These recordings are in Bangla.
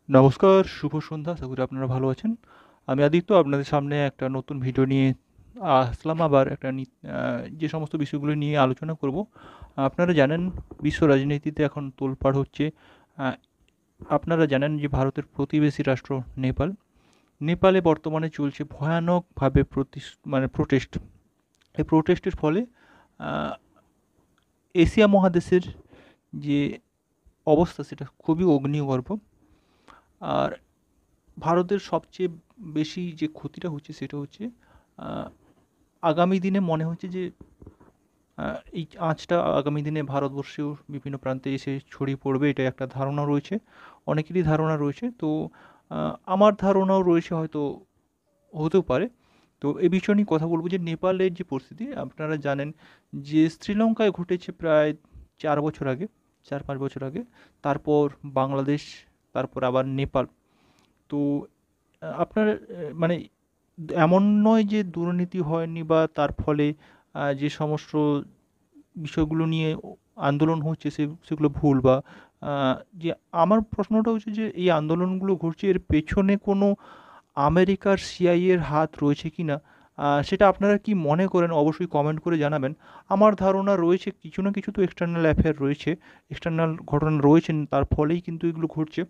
নমস্কার, শুভ সন্ধ্যা। আশা করি আপনারা ভালো আছেন। আমি আদিত্য আপনাদের সামনে একটা নতুন ভিডিও নিয়ে আসলাম আবার একটা যে সমস্ত বিষয়গুলো নিয়ে আলোচনা করব। আপনারা জানেন বিশ্ব রাজনীতিতে এখন তোলপাড় হচ্ছে। আ আপনারা জানেন যে ভারতের প্রতিবেশী রাষ্ট্র নেপাল। নেপালে বর্তমানে চলছে ভয়ানকভাবে প্রোটেস্ট। এই প্রোটেস্টের ফলে আ এশিয়া মহাদেশের যে অবস্থা সেটা খুবই অগ্নিগর্ভ। আর ভারতের সবচেয়ে বেশি যে ক্ষতিটা হচ্ছে সেটা হচ্ছে আগামী দিনে মনে হচ্ছে যে এই আঁচটা আগামী দিনে ভারতবর্ষেও বিভিন্ন প্রান্তে এসে ছড়িয়ে পড়বে, এটা একটা ধারণা রয়েছে, অনেকেরই ধারণা রয়েছে। তো আমার ধারণাও রয়েছে, হয়তো হতেও পারে। তো এই বিষয় নিয়ে কথা বলবো যে নেপালের যে পরিস্থিতি আপনারা জানেন যে শ্রীলঙ্কায় ঘটেছে প্রায় 4 বছর আগে, 4-5 বছর আগে, তারপর বাংলাদেশ, তারপর আবার নেপাল। তো আপনার মানে এমন নয় যে দুর্নীতি হয়নি বা তার ফলে যে সমস্ত বিষয়গুলো নিয়ে আন্দোলন হচ্ছে সেগুলো ভুল বা যে আমার প্রশ্নটা হচ্ছে যে এই আন্দোলনগুলো ঘটছে, এর পেছনে কোনো আমেরিকার সিআইএ এর হাত রয়েছে কি না? সেটা আপনারা কি মনে করেন অবশ্যই কমেন্ট করে জানাবেন। আমার ধারণা রয়েছে কিছু না কিছু তো এক্সটার্নাল অ্যাফেয়ার রয়েছে, এক্সটার্নাল ঘটনা রয়েছেন, তার ফলেই কিন্তু এগুলো ঘটছে।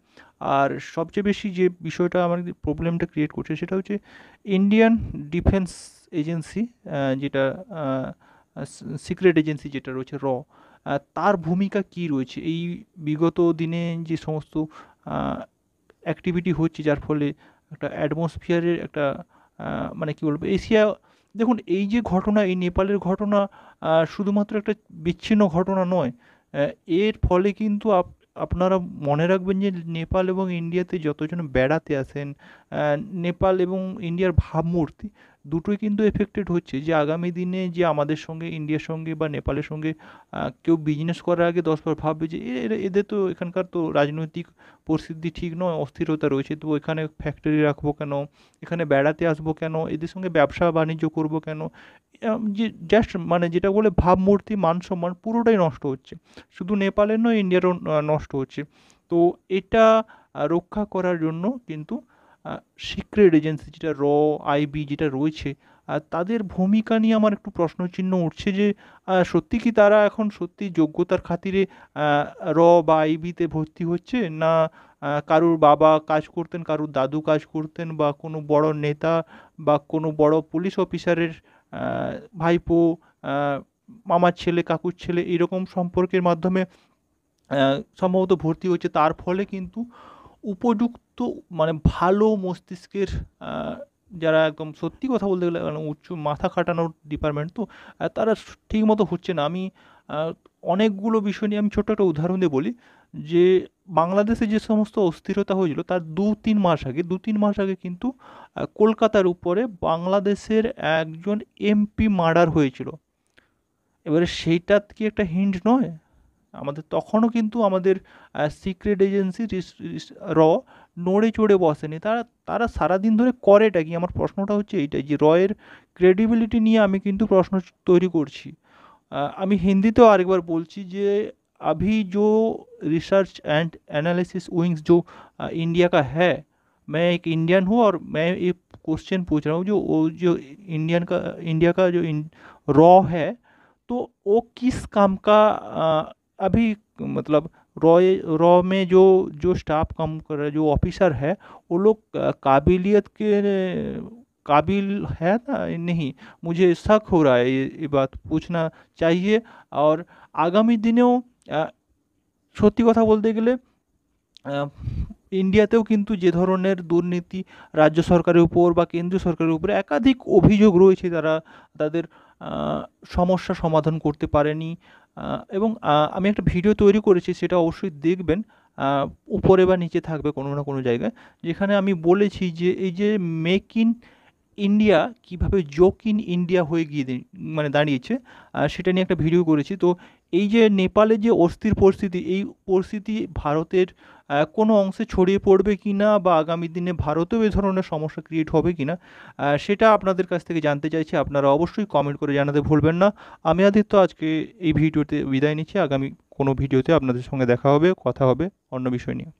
আর সবচেয়ে বেশি যে বিষয়টা আমাদের প্রবলেমটা ক্রিয়েট করছে সেটা হচ্ছে ইন্ডিয়ান ডিফেন্স এজেন্সি, যেটা সিক্রেট এজেন্সি যেটা রয়েছে তার ভূমিকা কী রয়েছে এই বিগত দিনে যে সমস্ত অ্যাক্টিভিটি হচ্ছে, যার ফলে একটা অ্যাটমসফিয়ারের একটা মানে কী বলবো, এশিয়া, দেখুন এই যে ঘটনা, এই নেপালের ঘটনা শুধুমাত্র একটা বিচ্ছিন্ন ঘটনা নয়। এর ফলে কিন্তু আপনারা মনে রাখবেন যে নেপাল এবং ইন্ডিয়াতে যতজন বেড়াতে আসেন, নেপাল এবং ইন্ডিয়ার ভাবমূর্তি দুটোই কিন্তু এফেক্টেড হচ্ছে। যে আগামী দিনে যে আমাদের সঙ্গে, ইন্ডিয়ার সঙ্গে বা নেপালের সঙ্গে কেউ বিজনেস করার আগে 10 বার ভাববে যে এদের তো এখানকার তো রাজনৈতিক পরিস্থিতি ঠিক নয়, অস্থিরতা রয়েছে, তো এখানে ফ্যাক্টরি রাখবো কেন, এখানে বেড়াতে আসবো কেন, এদের সঙ্গে ব্যবসা বাণিজ্য করবো কেন, যে জাস্ট মানে যেটা বলে ভাবমূর্তি, মান সম্মান পুরোটাই নষ্ট হচ্ছে। শুধু নেপালের নয়, ইন্ডিয়ারও নষ্ট হচ্ছে। তো এটা রক্ষা করার জন্য কিন্তু সিক্রেট এজেন্সি যেটা আইবি যেটা রয়েছে, তাদের ভূমিকা নিয়ে আমার একটু প্রশ্নচিহ্ন উঠছে যে সত্যি কি তারা এখন সত্যি যোগ্যতার খাতিরে র বা আইবিতে ভর্তি হচ্ছে, না কারুর বাবা কাজ করতেন, কারুর দাদু কাজ করতেন, বা কোনো বড় নেতা বা কোনো বড় পুলিশ অফিসারের ভাইপো, মামার ছেলে, কাকুর ছেলে, এরকম সম্পর্কের মাধ্যমে সম্ভবত ভর্তি হচ্ছে। তার ফলে কিন্তু উপযুক্ত মানে ভালো মস্তিষ্কের যারা একদম সত্যি কথা বলতে গেলে মানে উচ্চ মাথা খাটানোর ডিপার্টমেন্ট, তো তারা ঠিকমতো হচ্ছে না। আমি অনেকগুলো বিষয় নিয়ে আমি ছোট্ট একটা উদাহরণ দিয়ে বলি যে বাংলাদেশে যে সমস্ত অস্থিরতা হয়েছিল তার 2-3 মাস আগে কিন্তু কলকাতার উপরে বাংলাদেশের একজন এমপি মার্ডার হয়েছিল। এবারে সেইটা কি একটা হিন্ট নয়? আমাদের তখনও কিন্তু আমাদের সিক্রেট এজেন্সি র নড়ে চড়ে বসেনি। তারা তারা সারাদিন ধরে করেটা কি? আমার প্রশ্নটা হচ্ছে এইটাই, যে রয়ের ক্রেডিবিলিটি নিয়ে আমি কিন্তু প্রশ্ন তৈরি করছি। আমি হিন্দিতেও আরেকবার বলছি যে अभी जो रिसर्च एंड एनालिसिस विंग्स जो इंडिया का है, मैं एक इंडियन हूँ और मैं ये क्वेश्चन पूछ रहा हूँ, जो इंडिया का जो रॉ है, तो वो किस काम का अभी मतलब रॉ में जो स्टाफ काम कर रहा है, जो ऑफिसर है, वो लोग काबिलियत के काबिल है ना नहीं? मुझे शक हो रहा है, ये बात पूछना चाहिए। और आगामी दिनेও সত্যি কথা বলতে গেলে ইন্ডিয়াতেও কিন্তু যে ধরনের দুর্নীতি রাজ্য সরকারের উপর বা কেন্দ্রীয় সরকারের উপরে একাধিক অভিযোগ রয়েছে, তারা তাদের সমস্যা সমাধান করতে পারেনি। এবং আমি একটা ভিডিও তৈরি করেছি, সেটা অবশ্যই দেখবেন, উপরে বা নিচে থাকবে কোনো না কোনো জায়গায়, যেখানে আমি বলেছি যে এই যে মেক ইন ইন্ডিয়া কীভাবে জোক ইন ইন্ডিয়া হয়ে গিয়ে মানে দাঁড়িয়েছে, সেটা নিয়ে একটা ভিডিও করেছি। তো এই যে নেপালের যে অস্থির পরিস্থিতি, এই পরিস্থিতি ভারতের কোনো অংশে ছড়িয়ে পড়বে কি না, বা আগামী দিনে ভারতেও এ ধরনের সমস্যা ক্রিয়েট হবে কি না, সেটা আপনাদের কাছ থেকে জানতে চাইছি। আপনারা অবশ্যই কমেন্ট করে জানাতে ভুলবেন না। আমি আদিত্য আজকে এই ভিডিওতে বিদায় নিচ্ছি। আগামী কোনো ভিডিওতে আপনাদের সঙ্গে দেখা হবে, কথা হবে অন্য বিষয় নিয়ে।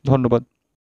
ধন্যবাদ।